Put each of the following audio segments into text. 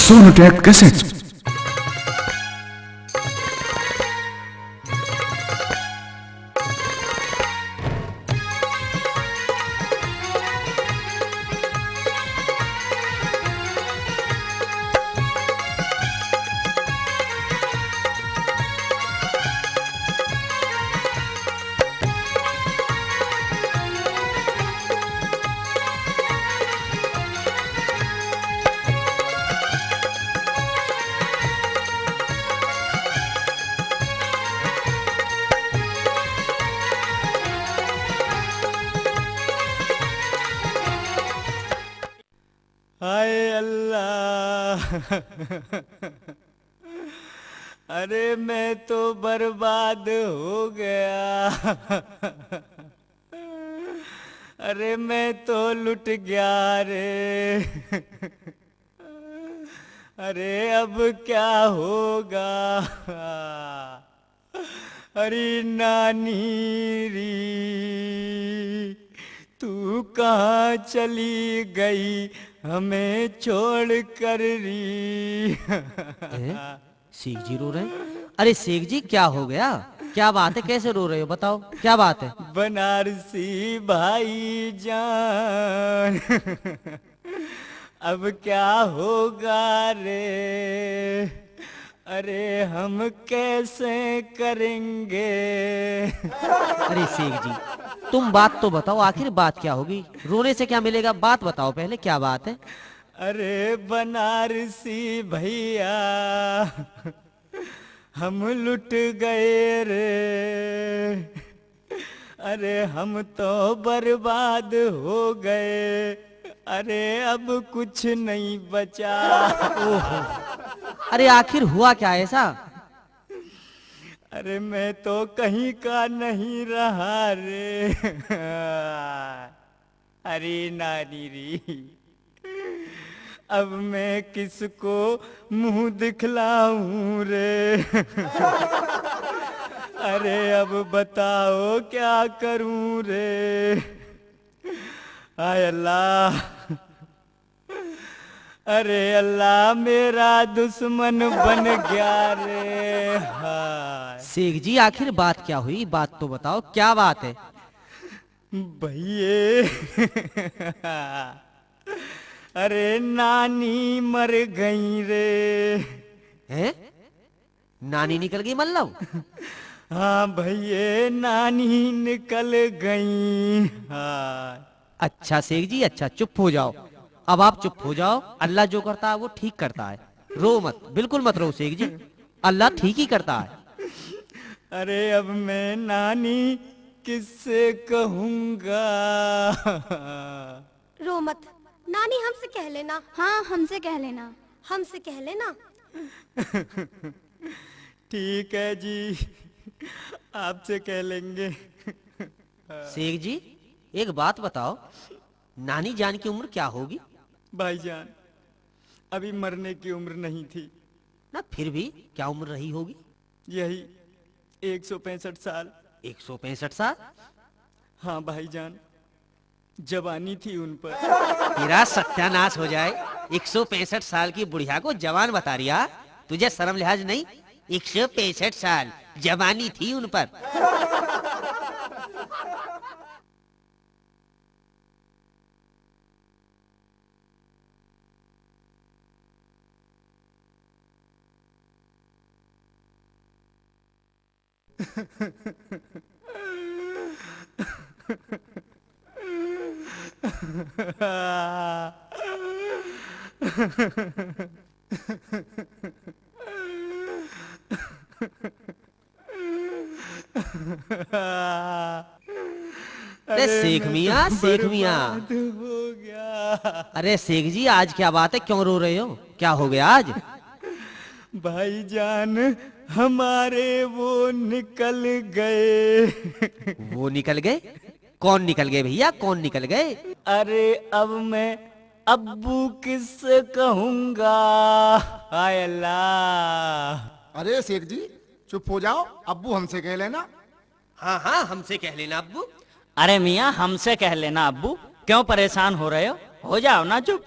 Sonotech Cassettes. हाय अल्लाह। अरे मैं तो बर्बाद हो गया। अरे मैं तो लुट गया रे। अरे अब क्या होगा। अरे नानी री तू कहाँ चली गई हमें छोड़ कर री। शेख जी रो रहे हैं? अरे शेख जी क्या हो गया? क्या बात है? कैसे रो रहे हो? बताओ क्या बात है? बनारसी भाई जान। अब क्या होगा रे। अरे हम कैसे करेंगे। अरे शेख जी तुम बात तो बताओ, आखिर बात क्या होगी? रोने से क्या मिलेगा? बात बताओ पहले, क्या बात है? अरे बनारसी भैया हम लुट गए रे। अरे हम तो बर्बाद हो गए। अरे अब कुछ नहीं बचा। ओहो, अरे आखिर हुआ क्या ऐसा? अरे मैं तो कहीं का नहीं रहा रे। अरे नानी री अब मैं किसको मुंह दिखलाऊं रे। अरे अब बताओ क्या करूं रे। हाय अल्लाह। अरे अल्लाह मेरा दुश्मन बन गया रे। हाय शेख जी आखिर बात क्या हुई? बात तो बताओ, क्या बात है? भैये। अरे नानी मर गई रे। हैं? नानी निकल गई मतलब? हाँ भैये नानी निकल गई। हाँ अच्छा शेख जी, अच्छा चुप हो जाओ। अब आप चुप हो जाओ। अल्लाह जो करता है वो ठीक करता है। रो मत, बिल्कुल मत रो शेख जी। अल्लाह ठीक ही करता है। अरे अब मैं नानी किससे कहूँगा। रो मत, नानी हमसे कह लेना। हाँ हमसे कह लेना। हमसे कह लेना। ठीक है जी, आपसे कह लेंगे। शेख जी एक बात बताओ, नानी जान की उम्र क्या होगी? भाईजान अभी मरने की उम्र नहीं थी ना, फिर भी क्या उम्र रही होगी? यही 165 साल। 165 साल? हाँ भाईजान जवानी थी उन पर। तेरा सत्यानाश हो जाए। 165 साल की बुढ़िया को जवान बता रिया? तुझे शर्म लिहाज नहीं? 165 साल जवानी थी उन पर। अरे शेख मियाँ, शेख मियाँ। बर्बाद हो गया। अरे शेख जी आज क्या बात है? क्यों रो रहे हो? क्या हो गया आज? भाईजान हमारे वो निकल गए। वो निकल गए? कौन निकल गए भैया? कौन निकल गए? अरे अब मैं अब्बू किससे कहूँगा। हाय अल्लाह। अरे शेख जी चुप हो जाओ, अब्बू हमसे कह लेना। हाँ हाँ हमसे कह लेना अब्बू। अरे मियाँ हमसे कह लेना अब्बू, क्यों परेशान हो रहे हो जाओ ना चुप।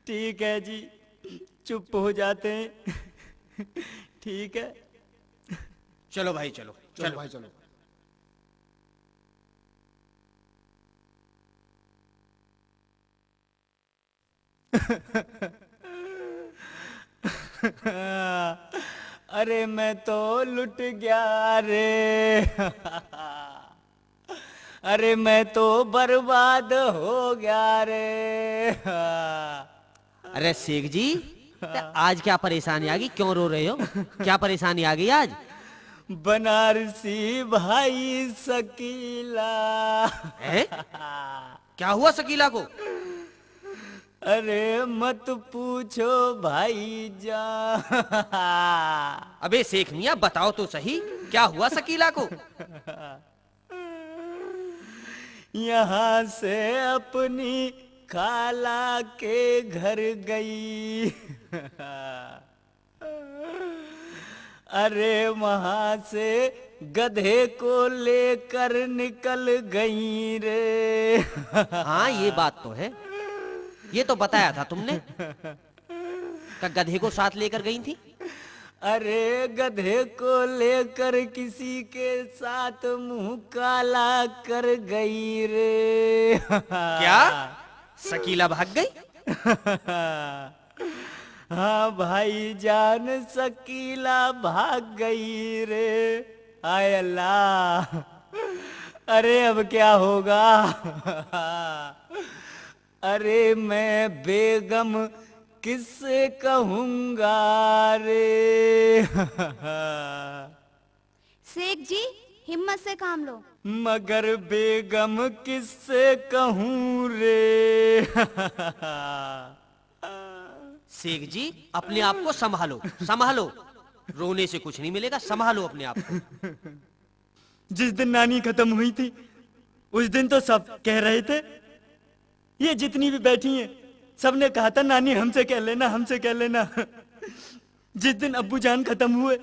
ठीक है जी, चुप हो जाते हैं। ठीक है। चलो भाई चलो चलो भाई चलो। अरे मैं तो लुट गया रे। अरे मैं तो बर्बाद हो गया रे। अरे शेख जी, आज क्या परेशानी आ गई? क्यों रो रहे हो? क्या परेशानी आ गई आज? बनारसी भाई शकीला। है? क्या हुआ शकीला को? अरे मत पूछो भाई जान। अबे शेख मियां बताओ तो सही, क्या हुआ शकीला को? यहाँ से अपनी खाला के घर गई। अरे वहां से गधे को लेकर निकल गई रे। हाँ ये बात तो है, ये तो बताया था तुमने। क्या गधे को साथ लेकर गई थी? अरे गधे को लेकर किसी के साथ मुंह काला कर गई रे। क्या शकीला भाग गई? हाँ भाई जान, शकीला भाग गई रे। आय अल्लाह, अरे अब क्या होगा? अरे मैं बेगम किससे कहूंगा रे। शेख जी हिम्मत से काम लो। मगर बेगम किससे कहूं रे। शेख जी अपने आप को संभालो, संभालो, रोने से कुछ नहीं मिलेगा, संभालो अपने आप को। जिस दिन नानी खत्म हुई थी उस दिन तो सब कह रहे थे, ये जितनी भी बैठी हैं सबने कहा था नानी हमसे कह लेना, हमसे कह लेना। जिस दिन अब्बू जान खत्म हुए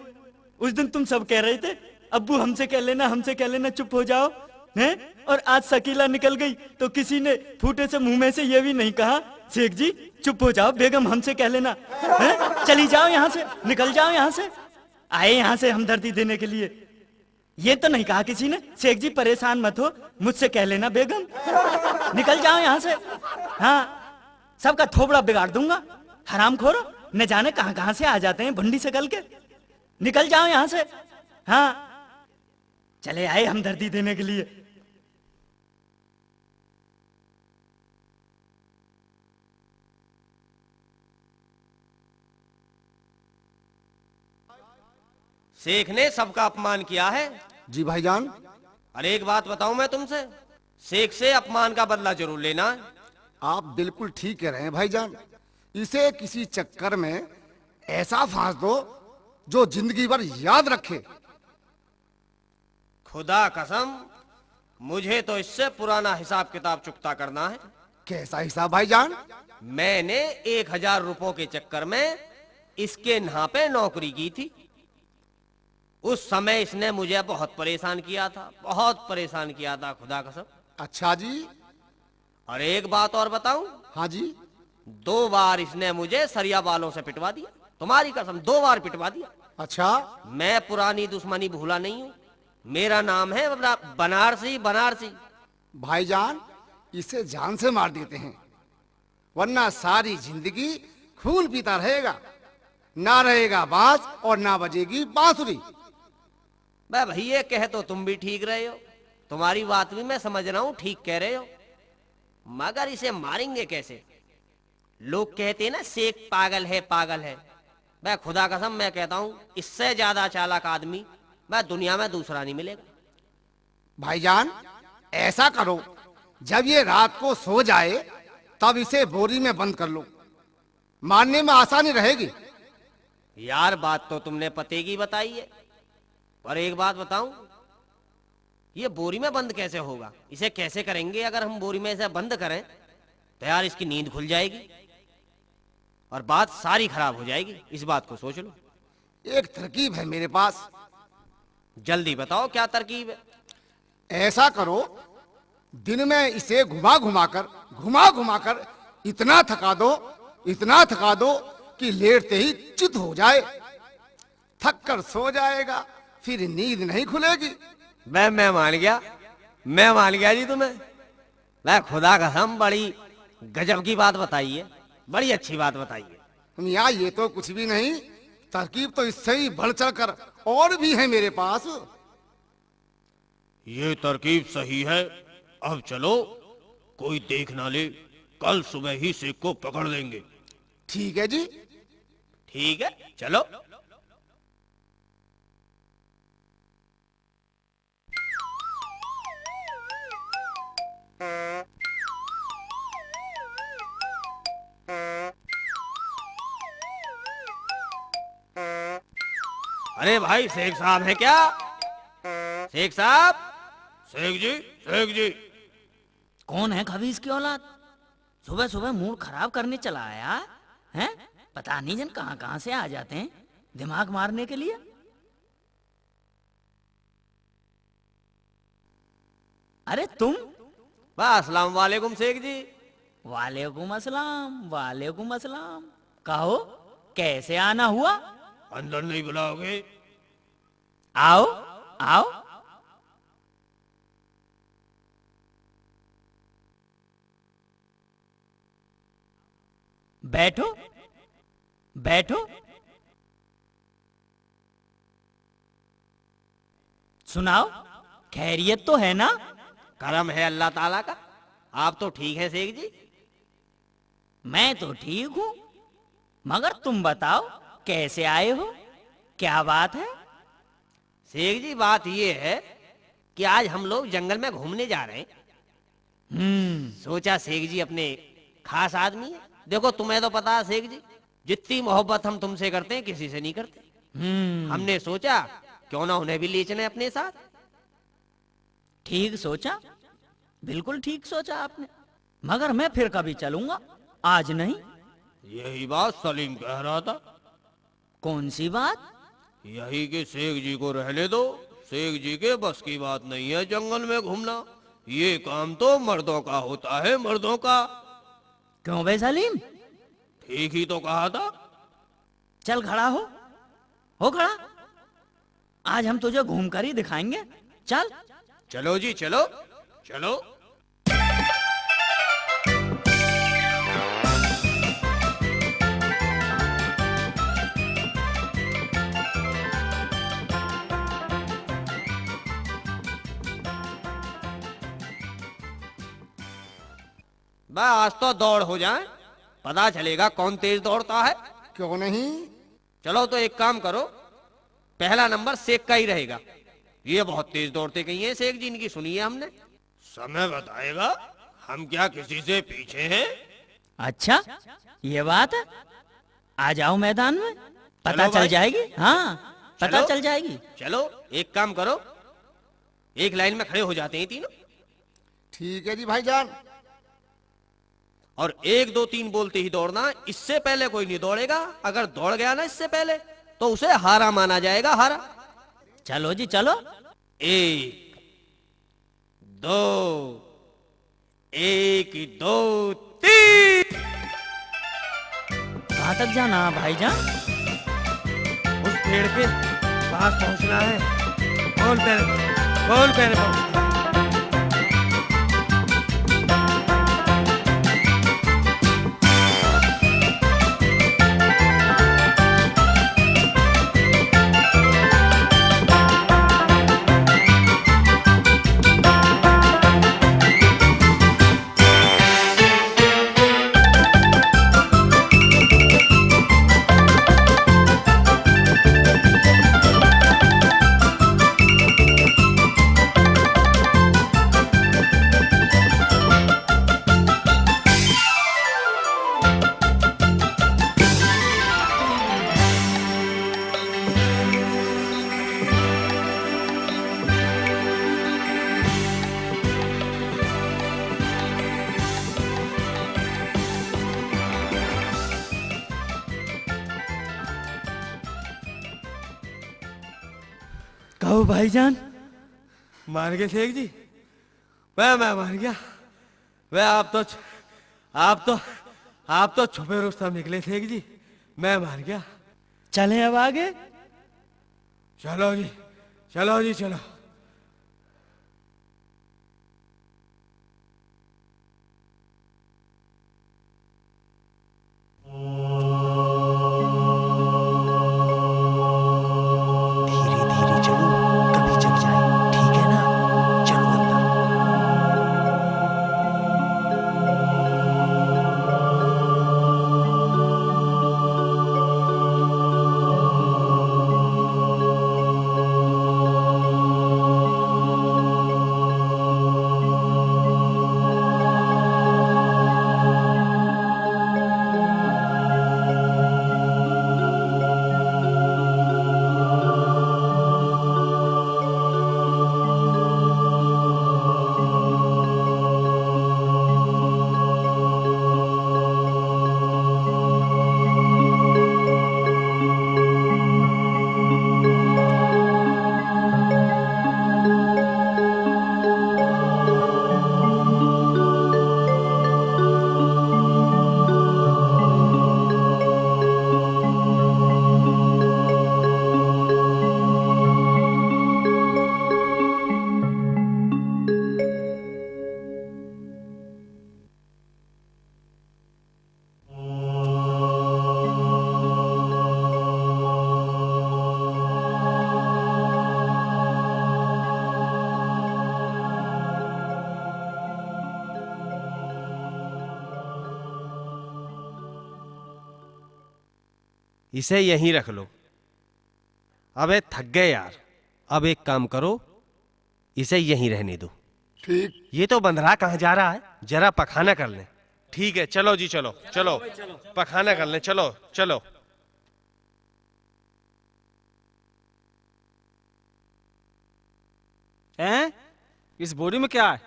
उस दिन तुम सब कह रहे थे अब्बू हमसे कह लेना, हमसे कह लेना, चुप हो जाओ हैं। और आज शकीला निकल गई तो किसी ने फूटे से मुंह में से ये भी नहीं कहा शेख जी चुप हो जाओ, बेगम हमसे कह लेना हैं? चली जाओ यहाँ से, निकल जाओ यहाँ से। आए यहाँ से हमदर्दी देने के लिए, ये तो नहीं कहा किसी ने शेख जी परेशान मत हो, मुझसे कह लेना बेगम, निकल जाओ यहाँ से। हाँ सबका थोबड़ा बिगाड़ दूंगा, हरामखोर, न जाने कहां कहां से आ जाते हैं भंडी से गल के। निकल जाओ यहां से। हाँ चले आए हमदर्दी देने के लिए। शेख ने सबका अपमान किया है। जी भाईजान। अरे एक बात बताऊं मैं तुमसे, शेख से अपमान का बदला जरूर लेना है। आप बिल्कुल ठीक कह रहे हैं भाईजान। इसे किसी चक्कर में ऐसा फांस दो जो जिंदगी भर याद रखे। खुदा कसम मुझे तो इससे पुराना हिसाब किताब चुकता करना है। कैसा हिसाब भाईजान? मैंने 1000 रुपयों के चक्कर में इसके यहाँ पे नौकरी की थी। उस समय इसने मुझे बहुत परेशान किया था, बहुत परेशान किया था खुदा कसम। अच्छा जी। और एक बात और बताऊं? हाँ जी। 2 बार इसने मुझे सरिया बालों से पिटवा दिया, तुम्हारी कसम 2 बार पिटवा दिया। अच्छा। मैं पुरानी दुश्मनी भूला नहीं हूं। मेरा नाम है बनारसी, बनारसी। भाईजान इसे जान से मार देते हैं, वरना सारी जिंदगी खून पीता रहेगा, ना रहेगा बांस और ना बजेगी बांसुरी। भाई ये कह तो तुम भी ठीक रहे हो, तुम्हारी बात भी मैं समझ रहा हूं, ठीक कह रहे हो, मगर इसे मारेंगे कैसे? लोग कहते हैं ना शेख पागल है, पागल है। मैं खुदा कसम मैं कहता हूं इससे ज्यादा चालाक आदमी मैं दुनिया में दूसरा नहीं मिलेगा। भाईजान ऐसा करो, जब ये रात को सो जाए तब इसे बोरी में बंद कर लो, मारने में आसानी रहेगी। यार बात तो तुमने पते की बताई है, और एक बात बताऊं, ये बोरी में बंद कैसे होगा? इसे कैसे करेंगे? अगर हम बोरी में इसे बंद करें तो यार इसकी नींद खुल जाएगी और बात सारी खराब हो जाएगी। इस बात को सोच लो। एक तरकीब है मेरे पास। जल्दी बताओ क्या तरकीब है? ऐसा करो, दिन में इसे घुमा घुमा कर इतना थका दो इतना थका दो कि लेटते ही चित हो जाए, थक कर सो जाएगा, फिर नींद नहीं खुलेगी। मैं मान गया जी तुम्हें। मैं खुदा कसम बड़ी गजब की बात बताई है, बड़ी अच्छी बात बताई है। मियाँ ये तो कुछ भी नहीं, तरकीब तो इससे ही बढ़ चढ़ कर और भी है मेरे पास। ये तरकीब सही है। अब चलो, कोई देख ना ले, कल सुबह ही सेक को पकड़ लेंगे। ठीक है जी। ठीक है, चलो। अरे भाई, शेख साहब है क्या? शेख साहब। शेख जी। कौन है खबीज की औलाद? सुबह सुबह मूड खराब करने चला आया है? पता नहीं जन कहां कहां से आ जाते हैं दिमाग मारने के लिए। अरे तुम? अस्सलाम वालेकुम शेख जी। वालेकुम अस्सलाम, वालेकुम अस्सलाम। कहो, कैसे आना हुआ? अंदर नहीं बुलाओगे? आओ आओ। बैठो बैठो। सुनाओ, खैरियत तो है ना? करम है अल्लाह ताला का। आप तो ठीक हैं शेख जी? मैं तो ठीक हूं, मगर तुम बताओ कैसे आए हो, क्या बात है? शेख जी, बात ये है कि आज हम लोग जंगल में घूमने जा रहे हैं। सोचा शेख जी अपने खास आदमी है। देखो, तुम्हें तो पता है शेख जी, जितनी मोहब्बत हम तुमसे करते हैं किसी से नहीं करते। हमने सोचा क्यों ना उन्हें भी ले चले अपने साथ। ठीक सोचा, बिल्कुल ठीक सोचा आपने, मगर मैं फिर कभी चलूंगा, आज नहीं। यही बात सलीम कह रहा था। कौन सी बात? यही कि शेख जी को रहने दो। शेख जी के बस की बात नहीं है जंगल में घूमना। ये काम तो मर्दों का होता है, मर्दों का। क्यों बे सलीम? ठीक ही तो कहा था। चल खड़ा हो खड़ा। आज हम तुझे घूम कर ही दिखाएंगे। चल। चलो जी, चलो चलो। आज तो दौड़ हो जाए, पता चलेगा कौन तेज दौड़ता है। क्यों नहीं? चलो तो एक काम करो, पहला नंबर शेख का ही रहेगा। ये बहुत तेज दौड़ते कहीं हैं शेख जी, इनकी सुनी है हमने। समय बताएगा, हम क्या किसी से पीछे हैं? अच्छा, ये बात है। आ जाओ मैदान में, पता चलो चल भाई। जाएगी। हाँ, पता चलो। चल जाएगी। चलो एक काम करो, एक लाइन में खड़े हो जाते हैं तीनों, ठीक है जी भाईजान। और 1 2 3 बोलते ही दौड़ना। इससे पहले कोई नहीं दौड़ेगा। अगर दौड़ गया ना इससे पहले, तो उसे हारा माना जाएगा, हारा। चलो जी चलो। 1 2 1 2 3। कहाँ तक जाना भाईजान? उस पेड़ के पास पहुंचना है। कौन पैर पहुंचना है? कहो भाईजान। मान गए शेख जी? मैं मान गया। वह आप आप तो छुपे रुस्तम निकले शेख जी, मैं मान गया। चलें अब आगे। चलो जी, चलो जी, चलो। धीरे धीरे चलो, कभी जग जाए, ठीक है ना? चलो अंदर। इसे यहीं रख लो। अबे थक गए यार, अब एक काम करो, इसे यहीं रहने दो। ठीक। ये तो बंदरा कहाँ जा रहा है, जरा पखाना कर ले। ठीक है, चलो जी, चलो चलो, पखाना कर ले, चलो चलो। हैं? इस बोरी में क्या है?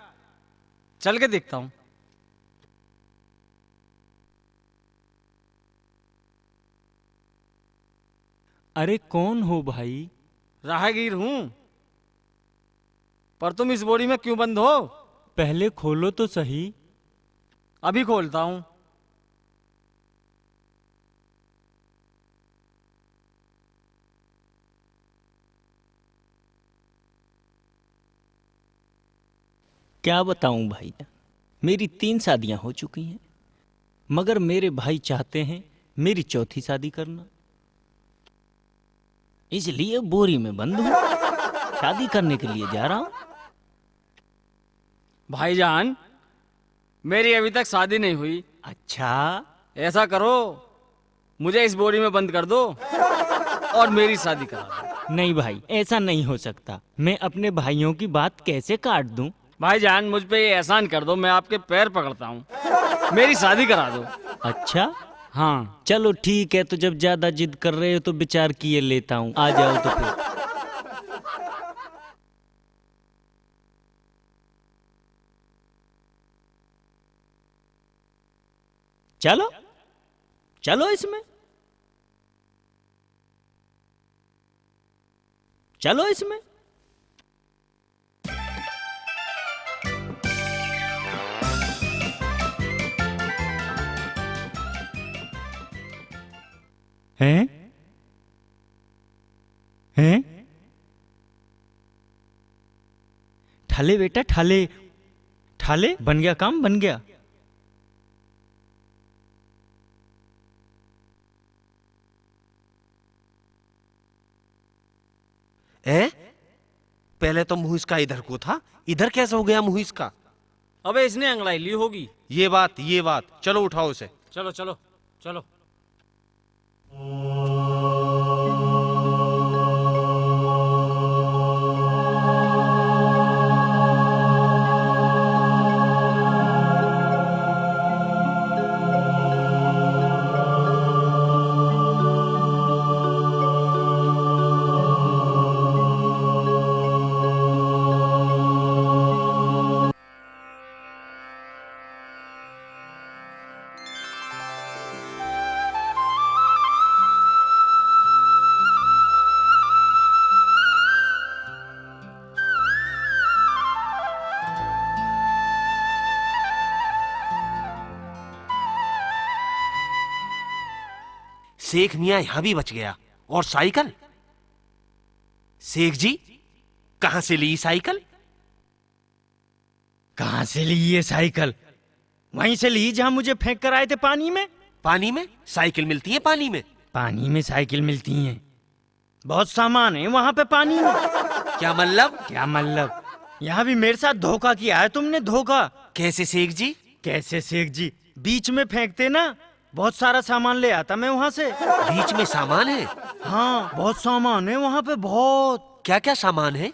चल के देखता हूँ। अरे कौन हो भाई? राहगीर हूं। पर तुम इस बोरी में क्यों बंद हो? पहले खोलो तो सही। अभी खोलता हूं। क्या बताऊं भाई, मेरी 3 शादियां हो चुकी हैं, मगर मेरे भाई चाहते हैं मेरी चौथी शादी करना, इसलिए बोरी में बंद हूं। शादी करने के लिए जा रहा हूं। भाईजान, मेरी अभी तक शादी नहीं हुई। अच्छा, ऐसा करो, मुझे इस बोरी में बंद कर दो और मेरी शादी करा दो। नहीं भाई, ऐसा नहीं हो सकता। मैं अपने भाइयों की बात कैसे काट दूं? भाईजान, मुझ पे ये एहसान कर दो, मैं आपके पैर पकड़ता हूँ, मेरी शादी करा दो। अच्छा, हाँ। चलो ठीक है, तो जब ज्यादा जिद कर रहे हो तो विचार किए लेता हूँ। आ जाओ तो फिर। चलो चलो, इसमें चलो, इसमें। हैं? हैं? ठाले बेटा, ठाले ठाले, बन गया काम, बन गया। पहले तो मुँह इसका इधर को था, इधर कैसे हो गया मुँह इसका? अबे इसने अंगड़ाई ली होगी। ये बात, चलो उठाओ उसे। चलो चलो चलो। शेख मियाँ यहाँ भी बच गया। और साइकिल? शेख जी कहाँ से ली साइकिल? कहाँ से ली ये साइकिल? वहीं से ली जहाँ मुझे फेंक कर आए थे पानी में। पानी में साइकिल मिलती है? पानी में? पानी में साइकिल मिलती है, बहुत सामान है वहाँ पे पानी में। क्या मतलब? क्या मतलब? यहाँ भी मेरे साथ धोखा किया है तुमने, धोखा। कैसे शेख जी? कैसे शेख जी? बीच में फेंकते ना, बहुत सारा सामान ले आता मैं वहाँ से। बीच में सामान है? हाँ, बहुत सामान है वहाँ पे, बहुत। क्या क्या सामान है?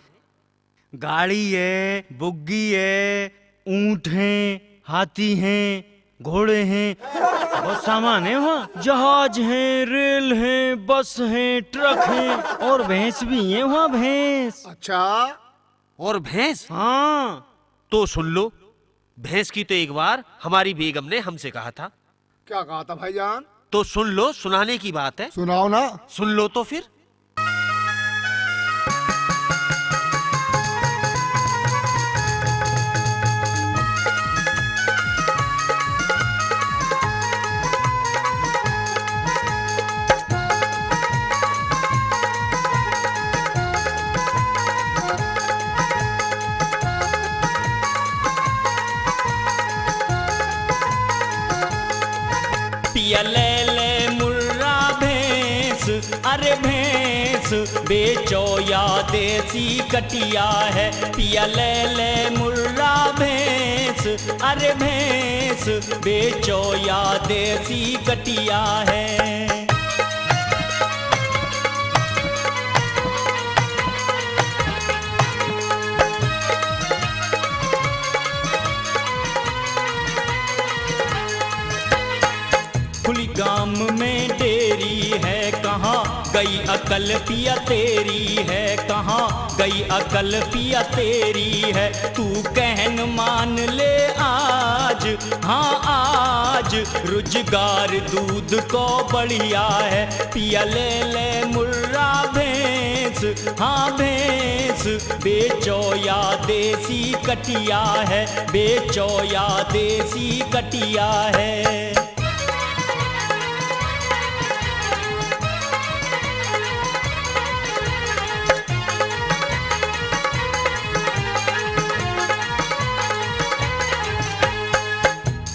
गाड़ी है, बुग्गी है, ऊंट हैं, हाथी हैं, घोड़े हैं, बहुत सामान है वहाँ। जहाज है, रेल है, बस है, ट्रक है, और भैंस भी है वहाँ, भैंस। अच्छा, और भैंस? हाँ। तो सुन लो, भैंस की तो एक बार हमारी बेगम ने हमसे कहा था। क्या कहा था भाईजान? तो सुन लो, सुनाने की बात है। सुनाओ ना। सुन लो तो फिर। पिया ले ले मुर्रा भैंस, अरे भैंस बेचो या देसी कटिया है। पिया ले ले मुर्रा भैंस, अरे भैंस बेचो या देसी कटिया है। खुली गाम में डेरी है, कहाँ गई अकल पिया तेरी है, कहाँ गई अकल पिया तेरी है। तू कहन मान ले आज, हाँ आज रुजगार दूध को बढ़िया है। पिया ले ले मुर्रा भैंस, हाँ भैंस बेचो या देसी कटिया है, बेचो या देसी कटिया है।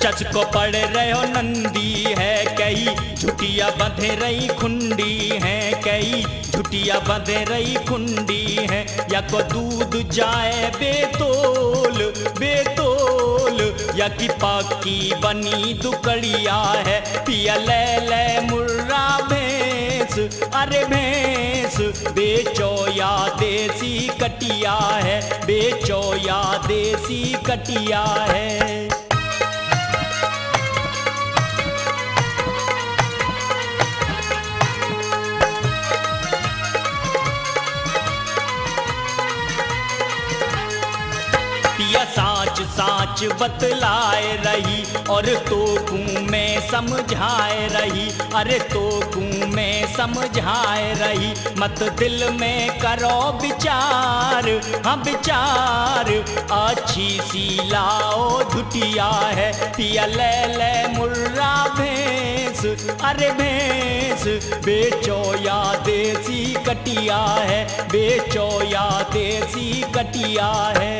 चच को पड़ रहे हो नंदी है, कई झुटिया बंधे रही खुंडी है, कई झुटिया बंधे रही खुंडी है। या को दूध जाए बेतोल बेतोल, या की पाकी बनी दुकड़िया है। पिया ले ले मुर्रा भैंस, अरे भैंस बेचो या देसी कटिया है, बेचो या देसी कटिया है। पिया साच साच बतलाए रही, और तो में समझाए रही, अरे तो में समझाए रही। मत दिल में करो विचार, हाँ विचार अच्छी सी लाओ झुटिया है। पिया ले ले मुर्रा भैंस, अरे भैंस बेचो या देसी कटिया है, बेचो या देसी कटिया है।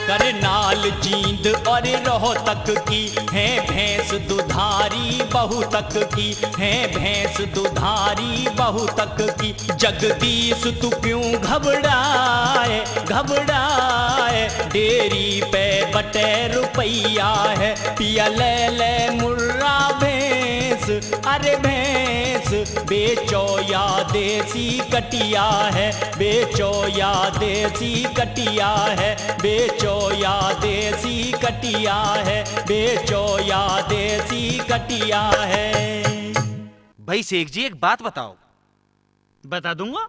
करनाल जींद और रोहतक की है भैंस दुधारी, बहु तक की है भैंस दुधारी, बहु तक की। जगदीश तू क्यों घबराए घबराए, डेयरी पे बटे रुपैया है। पिया ले ले मुर्रा भैंस, अरे भैंस बेचो या देसी कटिया है, बेचो या देसी कटिया है, बेचो या देसी कटिया है, बेचो या देसी कटिया है। भाई शेख जी एक बात बताओ। बता दूंगा।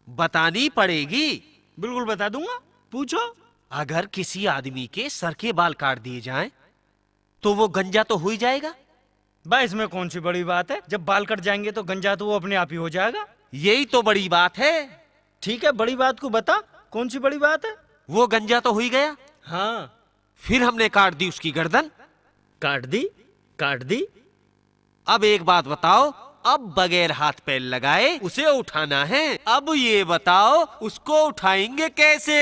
बतानी पड़ेगी। बिल्कुल बता दूंगा, पूछो। अगर किसी आदमी के सर के बाल काट दिए जाएं, तो वो गंजा तो हो ही जाएगा। भाई इसमें कौन सी बड़ी बात है, जब बाल कट जाएंगे तो गंजा तो वो अपने आप ही हो जाएगा। यही तो बड़ी बात है। ठीक है, बड़ी बात को बता, कौन सी बड़ी बात है? वो गंजा तो हुई गया, हाँ। फिर हमने काट दी उसकी गर्दन। काट दी, काट दी। अब एक बात बताओ, अब बगैर हाथ पैर लगाए उसे उठाना है। अब ये बताओ उसको उठाएंगे कैसे?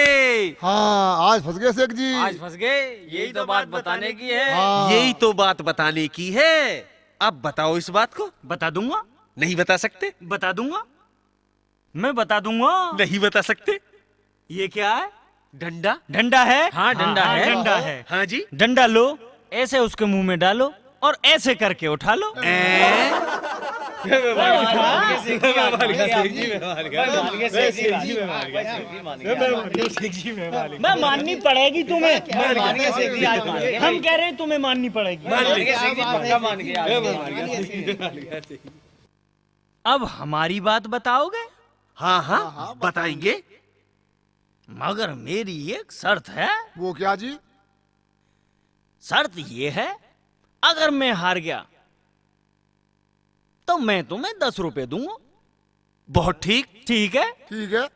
हाँ, आज फंस गए शेख जी। आज फंस गए, यही तो बात बताने की है। हाँ। यही तो बात बताने की है। अब बताओ इस बात को। बता दूंगा, नहीं बता सकते? बता दूंगा, मैं बता दूंगा। नहीं बता सकते? ये क्या है? डंडा। डंडा है? हाँ, डंडा है। डंडा है। हाँ जी। डंडा लो, ऐसे उसके मुंह में डालो और ऐसे करके उठा लो। मैं माननी पड़ेगी तुम्हें। हम कह रहे हैं तुम्हें माननी पड़ेगी। अब हमारी बात बताओगे? हाँ हाँ, बताएंगे। मगर मेरी एक शर्त है। वो क्या जी? शर्त ये है, अगर मैं हार गया तो मैं तुम्हें 10 रुपए दूंगा। बहुत ठीक। ठीक है? ठीक है,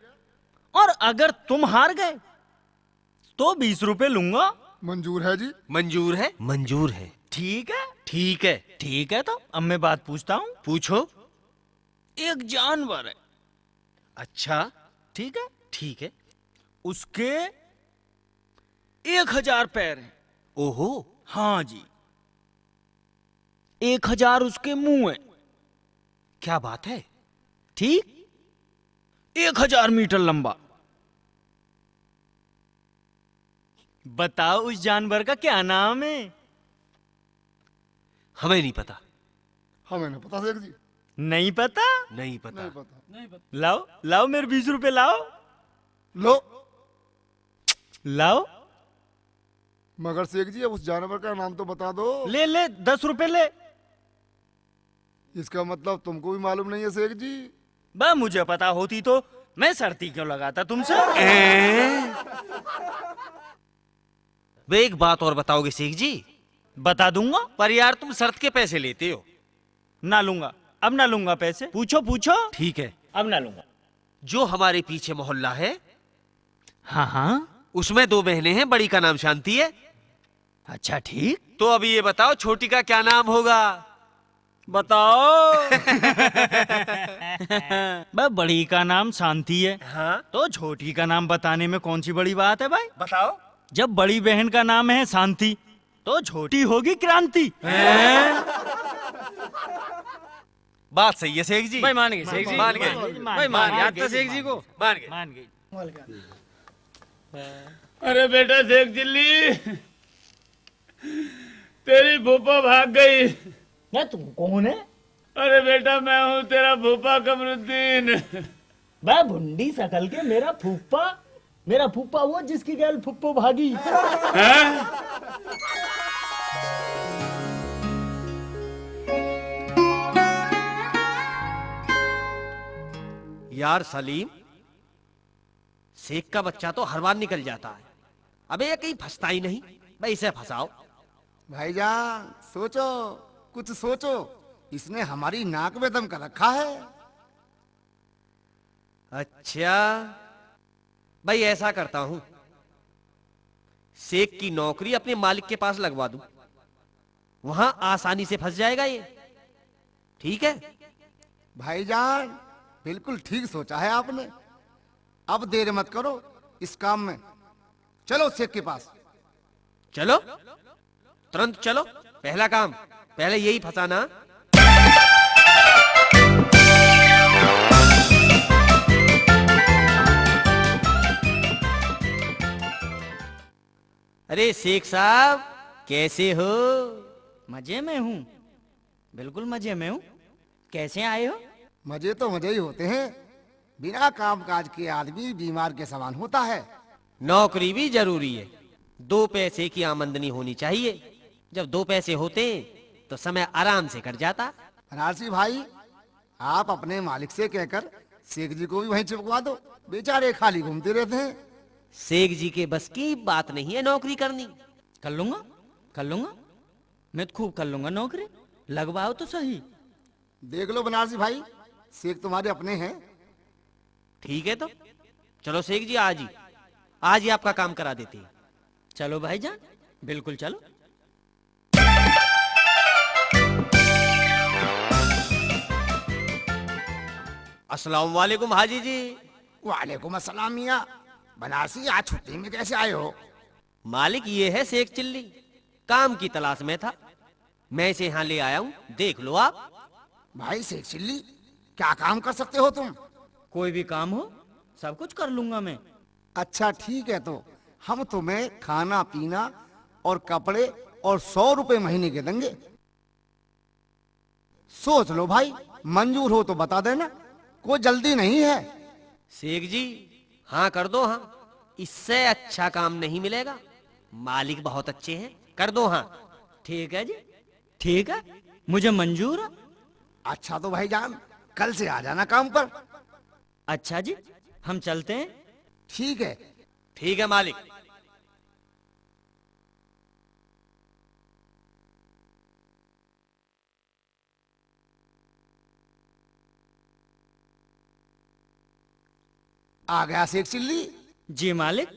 और अगर तुम हार गए तो 20 रुपए लूंगा। मंजूर है जी। मंजूर है। मंजूर है। ठीक है? ठीक है। ठीक है, तो अब मैं बात पूछता हूँ। पूछो। एक जानवर है, अच्छा, ठीक है? ठीक है। उसके 1000 पैर हैं। ओहो। हाँ जी। 1000 उसके मुंह हैं। क्या बात है? ठीक? 1000 मीटर लंबा। बताओ उस जानवर का क्या नाम है? हमें नहीं पता। हमें नहीं पता शेख जी। नहीं पता? नहीं पता। नहीं पता। लाओ लाओ, मेरे 20 रुपए लाओ। लो। लाओ। मगर शेख जी, अब उस जानवर का नाम तो बता दो। ले ले, 10 रुपए ले। इसका मतलब तुमको भी मालूम नहीं है शेख जी? बा, मुझे पता होती तो मैं शर्ती क्यों लगाता तुमसे? वे एक बात और बताओगे शेख जी? बता दूंगा। पर यार तुम शर्त के पैसे लेते हो। ना लूंगा, अब ना लूंगा पैसे। पूछो पूछो। ठीक है। अब ना लूंगा। जो हमारे पीछे मोहल्ला है, हाँ हाँ। उसमें 2 बहनें हैं, बड़ी का नाम शांति है। अच्छा, ठीक। तो अब ये बताओ छोटी का क्या नाम होगा? बताओ। बा, बड़ी का नाम शांति है, हाँ, तो छोटी का नाम बताने में कौन सी बड़ी बात है भाई? बताओ। जब बड़ी बहन का नाम है शांति, तो छोटी होगी क्रांति। बात सही है शेख जी। भाई मान गए शेख जी। मान गए। भाई मान गए। याद था शेख जी को? मान गए। मान गई। अरे बेटा शेख चिल्ली, तेरी भूपा भाग गई। ना, तुम कौन है? अरे बेटा मैं हूँ तेरा भूपा कमरुद्दीन। बा, भुंडी सकल के मेरा फूफा। मेरा फूफा वो जिसकी गैल फुप्पो भागी। यार सलीम, शेख का बच्चा तो हर बार निकल जाता है, अबे ये कहीं फंसता ही नहीं। भाई इसे फंसाओ। भाईजान सोचो, कुछ सोचो। इसने हमारी नाक में दम कर रखा है। अच्छा भाई, ऐसा करता हूं, शेख की नौकरी अपने मालिक के पास लगवा दूं, वहां आसानी से फंस जाएगा ये। ठीक है? भाईजान बिल्कुल ठीक सोचा है आपने। अब देर मत करो इस काम में, चलो शेख के पास। चलो, तुरंत चलो। पहला काम, पहले यही फंसाना। अरे शेख साहब, कैसे हो? मजे में हूँ, बिल्कुल मजे में हूँ। कैसे आए हो? मजे तो मजे ही होते हैं। बिना काम काज के आदमी बीमार के समान होता है। नौकरी भी जरूरी है, 2 पैसे की आमदनी होनी चाहिए। जब 2 पैसे होते तो समय आराम से कट जाता। बनारसी भाई, आप अपने मालिक से कहकर शेख जी को भी वहीं चिपकवा दो। बेचारे खाली घूमते रहते हैं। शेख जी के बस की बात नहीं है नौकरी करनी। कर लूंगा, कर लूंगा। मैं तो खूब कर लूंगा नौकरी। लगवाओ तो सही। देख लो बनारसी भाई, शेख तुम्हारे अपने हैं। ठीक है तो चलो शेख जी, आज ही आपका काम करा देते हैं। चलो भाईजान, बिल्कुल चलो। अस्सलाम वालेकुम हाजी जी। वालेकुम अस्सलाम मियाँ। बनारसी आज छुट्टी में कैसे आए हो? मालिक ये है शेख चिल्ली, काम की तलाश में था, मैं इसे यहाँ ले आया हूँ, देख लो आप। भाई शेख चिल्ली, क्या काम कर सकते हो तुम? कोई भी काम हो सब कुछ कर लूंगा मैं। अच्छा ठीक है, तो हम तुम्हें खाना पीना और कपड़े और 100 रुपए महीने के देंगे। सोच लो भाई, मंजूर हो तो बता देना, कोई जल्दी नहीं है। शेख जी हाँ कर दो, हाँ, इससे अच्छा काम नहीं मिलेगा, मालिक बहुत अच्छे हैं, कर दो हाँ। ठीक है जी, ठीक है, मुझे मंजूर है। अच्छा तो भाईजान कल से आ जाना काम पर। अच्छा जी, हम चलते हैं। ठीक है। ठीक है मालिक। आ गया शेख चिल्ली। जी मालिक।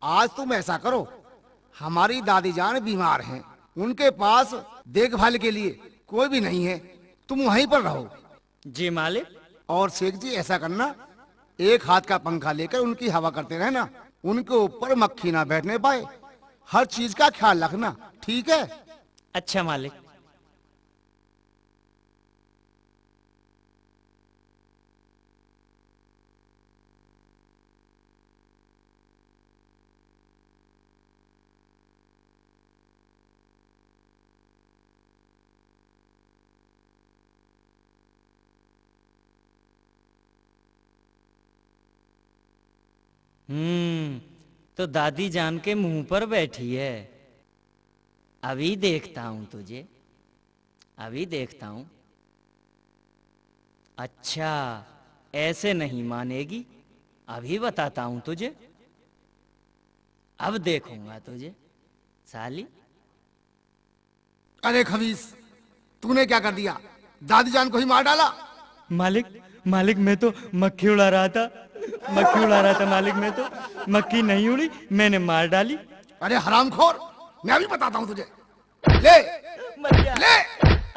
आज तुम ऐसा करो, हमारी दादी जान बीमार हैं, उनके पास देखभाल के लिए कोई भी नहीं है, तुम वहीं पर रहो। जी मालिक। और शेख जी ऐसा करना, एक हाथ का पंखा लेकर उनकी हवा करते रहना, उनके ऊपर मक्खी ना बैठने पाए, हर चीज का ख्याल रखना, ठीक है? अच्छा मालिक। तो दादी जान के मुंह पर बैठी है। अभी देखता हूं तुझे, अभी देखता हूं। अच्छा, ऐसे नहीं मानेगी, अभी बताता हूं तुझे, अब देखूंगा तुझे साली। अरे खबीस, तूने क्या कर दिया? दादी जान को ही मार डाला। मालिक मैं तो मक्खी उड़ा रहा था, मक्खी उड़ा रहा था मालिक, मैं तो मक्खी नहीं उड़ी, मैंने मार डाली। अरे हरामखोर, मैं अभी बताता हूँ तुझे। ले मर गया। ले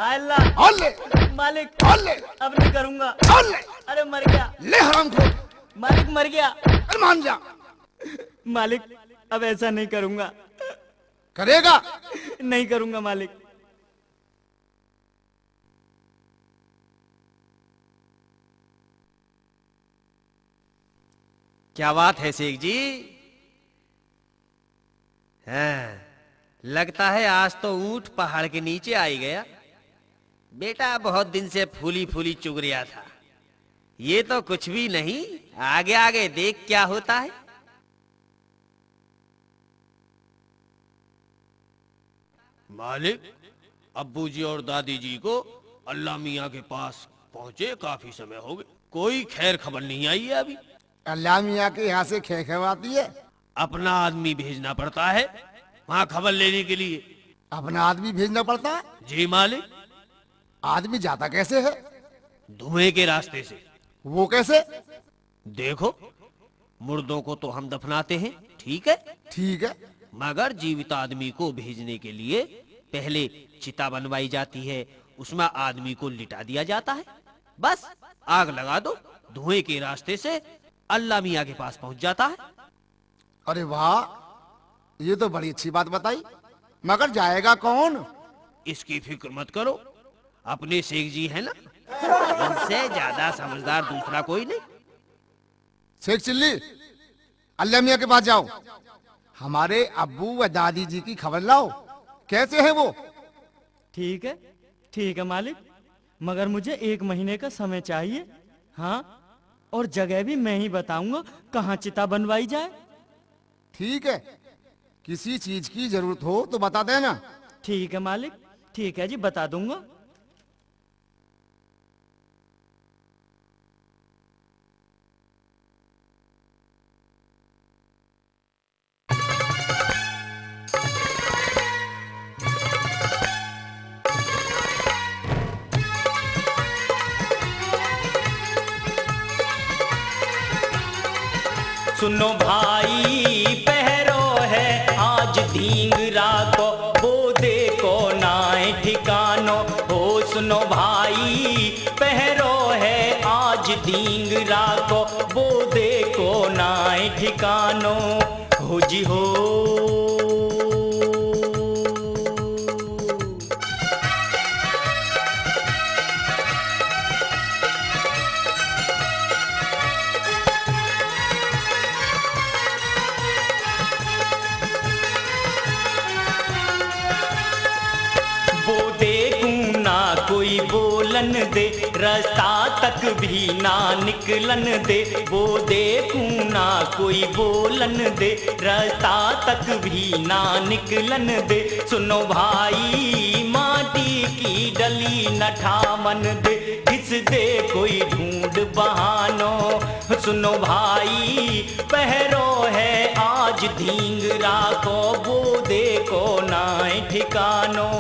अल्लाह। और ले मालिक और ले अब नहीं करूंगा। और ले अरे मर गया ले हरामखोर, मालिक, मर गया अरे मान जा। मालिक अब ऐसा नहीं करूंगा, करेगा? नहीं करूंगा मालिक। क्या बात है शेख जी? हाँ, लगता है आज तो ऊंट पहाड़ के नीचे आ ही गया। बेटा बहुत दिन से फूली फूली चुग रहा था, ये तो कुछ भी नहीं, आगे आगे देख क्या होता है। मालिक, अब्बू जी और दादी जी को अल्लाह मियाँ के पास पहुंचे काफी समय हो गए, कोई खैर खबर नहीं आई है अभी। अल्लाह मियाँ के यहाँ से खेखव आती है? अपना आदमी भेजना पड़ता है वहाँ खबर लेने के लिए। अपना आदमी भेजना पड़ता है? जी मालिक। आदमी जाता कैसे है? धुएं के रास्ते से। वो कैसे? देखो, मुर्दों को तो हम दफनाते हैं, ठीक है, ठीक है, मगर जीवित आदमी को भेजने के लिए पहले चिता बनवाई जाती है, उसमें आदमी को लिटा दिया जाता है, बस आग लगा दो, धुएं के रास्ते से अल्लाह मियाँ के पास पहुंच जाता है। अरे वाह, ये तो बड़ी अच्छी बात बताई, मगर जाएगा कौन? इसकी फिक्र मत करो, अपने शेख जी है ना, इनसे ज्यादा समझदार दूसरा कोई नहीं। शेख चिल्ली, अल्लाह मियाँ के पास जाओ, हमारे अब्बू व दादी जी की खबर लाओ, कैसे है वो? ठीक है मालिक, मगर मुझे 1 महीने का समय चाहिए। हाँ, और जगह भी मैं ही बताऊंगा कहाँ चिता बनवाई जाए। ठीक है, किसी चीज की जरूरत हो तो बता देना। ठीक है मालिक, ठीक है जी, बता दूंगा। सुनो भाई पहरो है आज धींगरा को, वो देखो नाए ठिकानो। हो सुनो भाई पहरो है आज धींगरा को, वो देखो नाए ठिकानो। हो जी हो कोई बोलन दे, रास्ता तक भी ना निकलन दे। वो देखूं ना कोई बोलन दे, रास्ता तक भी ना निकलन दे। सुनो भाई माटी की डली न ठामन दे, घिस दे कोई ढूंढ बहानो। सुनो भाई पहरो है आज धींगरा को, वो देखो नाए ठिकानो।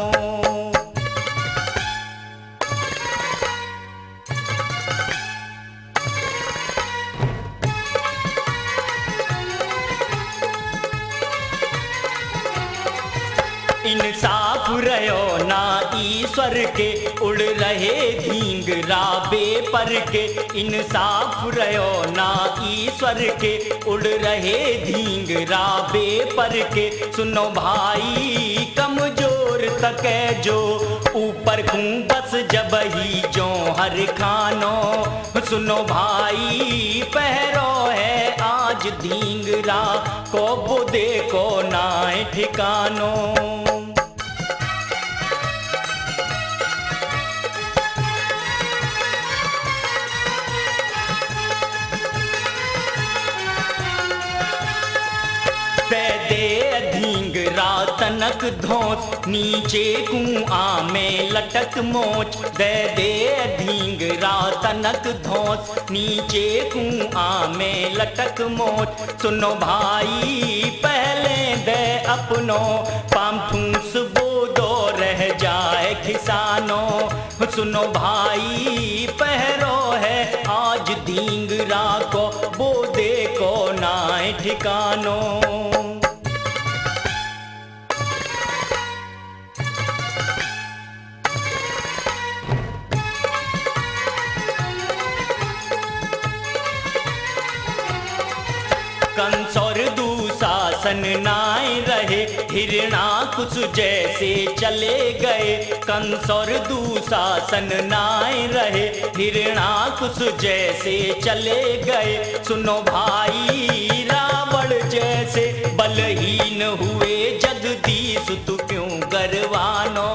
इंसाफ रहो ना ईश्वर के, उड़ रहे धींगरा बेपर के। इंसाफ रहो ना ईश्वर के, उड़ रहे धींगरा बेपर के। सुनो भाई कमजोर तक जो ऊपर खूं बस जब ही जो हर खानो। सुनो भाई पहरो है आज धींगरा को, वो देखो नाए ठिकानो। धींगरा तनक धौंस, नीचे कुआं में लटक मोच। दे दे धींगरा तनक धौंस, नीचे कुआं में लटक मोच। सुनो भाई पहले दे अपनो पामफूस, वो दो रह जाए खिसानो। सुनो भाई पहरो है आज धींगरा को, वो देखो नाए ठिकानो। कंस और दुशासन नाए रहे, हिरणाकुश जैसे चले गए। कंस और दुशासन नाए रहे, हिरणाकुश जैसे चले गए। सुनो भाई रावण जैसे बलहीन हुए जगदीश, तू क्यों गरवानो।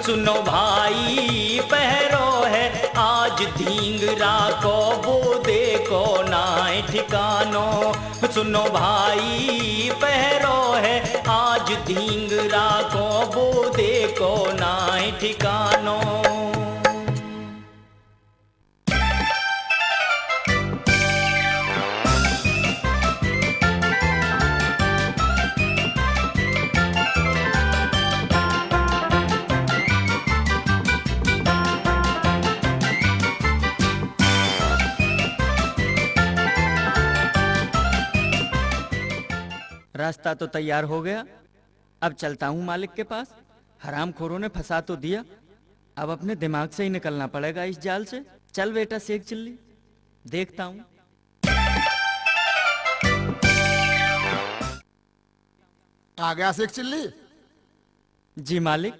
सुनो भाई पहरो है आज धींगरा को, वो देखो नाए ठिकानो। सुनो भाई पहरो है आज धींगरा को, वो देखो नाए ठिकानो। रास्ता तो तैयार हो गया, अब चलता हूँ मालिक के पास। हरामखोरों ने फंसा तो दिया, अब अपने दिमाग से ही निकलना पड़ेगा इस जाल से। चल बेटा शेख चिल्ली, देखता हूँ। आ गया शेख चिल्ली? जी मालिक।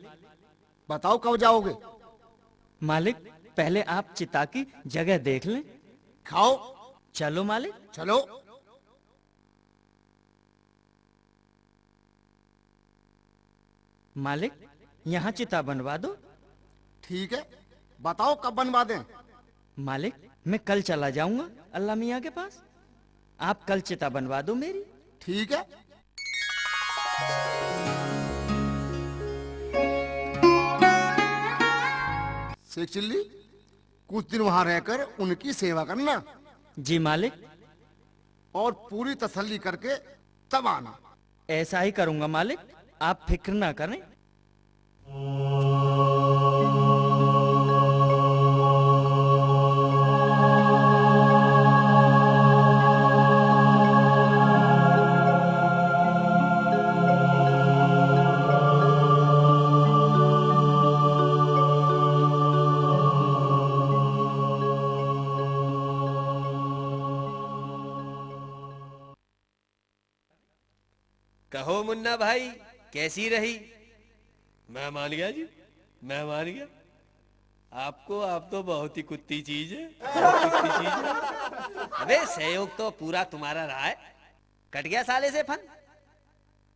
बताओ कब जाओगे? मालिक पहले आप चिता की जगह देख लें। खाओ। चलो मालिक। चलो। मालिक यहाँ चिता बनवा दो। ठीक है, बताओ कब बनवा दें? मालिक मैं कल चला जाऊंगा अल्लाह मियाँ के पास, आप कल चिता बनवा दो मेरी। ठीक है। शेख चिल्ली कुछ दिन वहां रहकर उनकी सेवा करना। जी मालिक। और पूरी तसल्ली करके तब आना। ऐसा ही करूंगा मालिक, आप फिक्र ना करें। कहो मुन्ना भाई, कैसी रही? मैं मान गया जी, मैं मान गया। आपको आप तो बहुत ही कुत्ती चीज है, बहुत कुत्ती चीज है। अबे सहयोग तो पूरा तुम्हारा रहा है, कट गया साले से फन,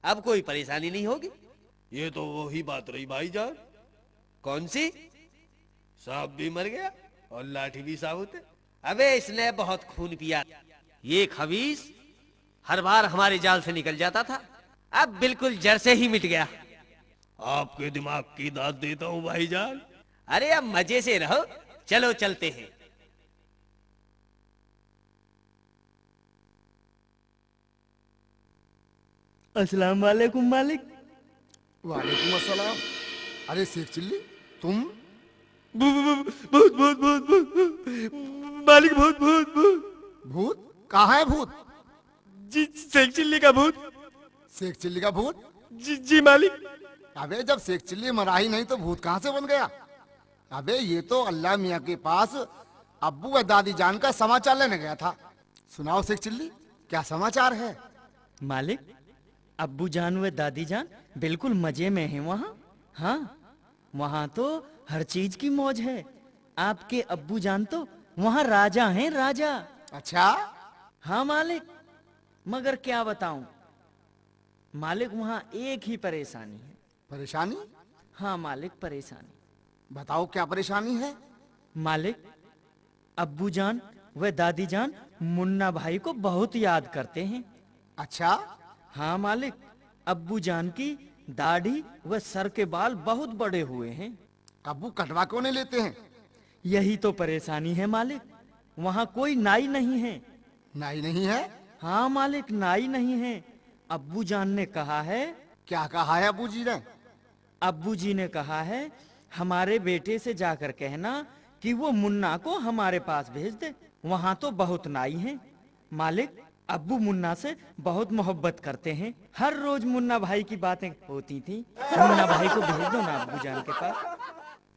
अब कोई परेशानी नहीं होगी। ये तो वही बात रही भाईजान। कौन सी? सांप भी मर गया और लाठी भी साबुत है। अबे इसने बहुत खून पिया। ये खबीस हर बार हमारे जाल से निकल जाता था, अब बिल्कुल जड़ से ही मिट गया। आपके दिमाग की दाद देता हूँ भाईजान। अरे अब मजे से रहो, चलो चलते हैं। अस्सलाम वालेकुम मालिक। वालेकुम अस्सलाम। अरे शेख चिल्ली, तुम? बहुत बहुत बहुत बहुत मालिक, बहुत बहुत बहुत। भूत? कहाँ है भूत? जी शेख चिल्ली का भूत। शेख चिल्ली का भूत? जी मालिक। अबे जब शेख चिल्ली मरा ही नहीं तो भूत कहाँ से बन गया? अबे ये तो अल्लाह मियाँ के पास अब्बू व दादी जान का समाचार लेने गया था। सुनाओ शेख चिल्ली, क्या समाचार है? मालिक, अब्बू जान व दादी जान बिल्कुल मजे में हैं वहाँ। हाँ, वहाँ तो हर चीज की मौज है। आपके अब्बू जान तो वहाँ राजा हैं, राजा। अच्छा? हाँ मालिक, मगर क्या बताऊं मालिक, वहाँ एक ही परेशानी है। परेशानी? हाँ मालिक, परेशानी। बताओ क्या परेशानी है? मालिक, अब्बू जान व दादी जान मुन्ना भाई को बहुत याद करते हैं। अच्छा? हाँ मालिक, अब्बू जान की दाढ़ी व सर के बाल बहुत बड़े हुए हैं। अब्बू कटवा क्यों नहीं लेते हैं? यही तो परेशानी है मालिक, वहाँ कोई नाई नहीं है। नाई नहीं है? हाँ मालिक, नाई नहीं है। अब्बू जान ने कहा है। क्या कहा है अब्बू जी ने? अब्बू जी ने कहा है हमारे बेटे से जाकर कहना कि वो मुन्ना को हमारे पास भेज दे, वहाँ तो बहुत नाई हैं। मालिक, अब्बू मुन्ना से बहुत मोहब्बत करते हैं। हर रोज मुन्ना भाई की बातें होती थी। मुन्ना भाई को भेज दो ना अब्बू जान के पास।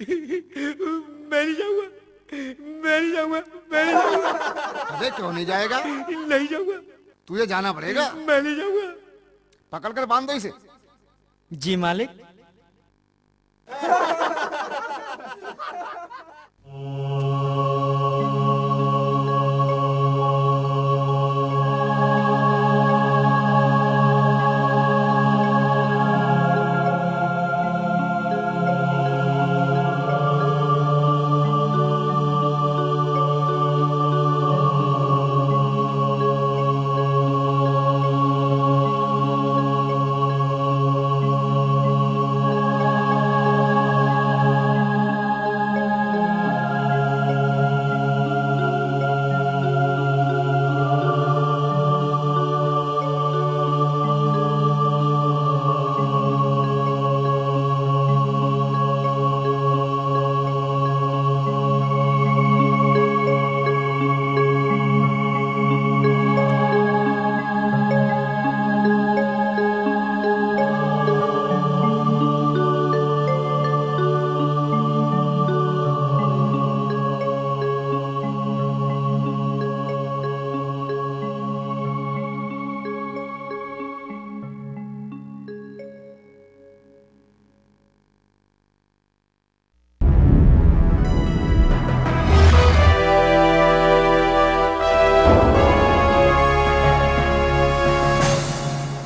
मैं नहीं जाऊंगा, मैं नहीं जाऊंगा, मैं नहीं जाऊंगा। अबे क्यों नहीं जाएगा? नहीं जाऊंगा। तुझे जाना पड़ेगा। मैं नहीं जाऊंगा। पकड़ कर बांध दो इसे। जी मालिक।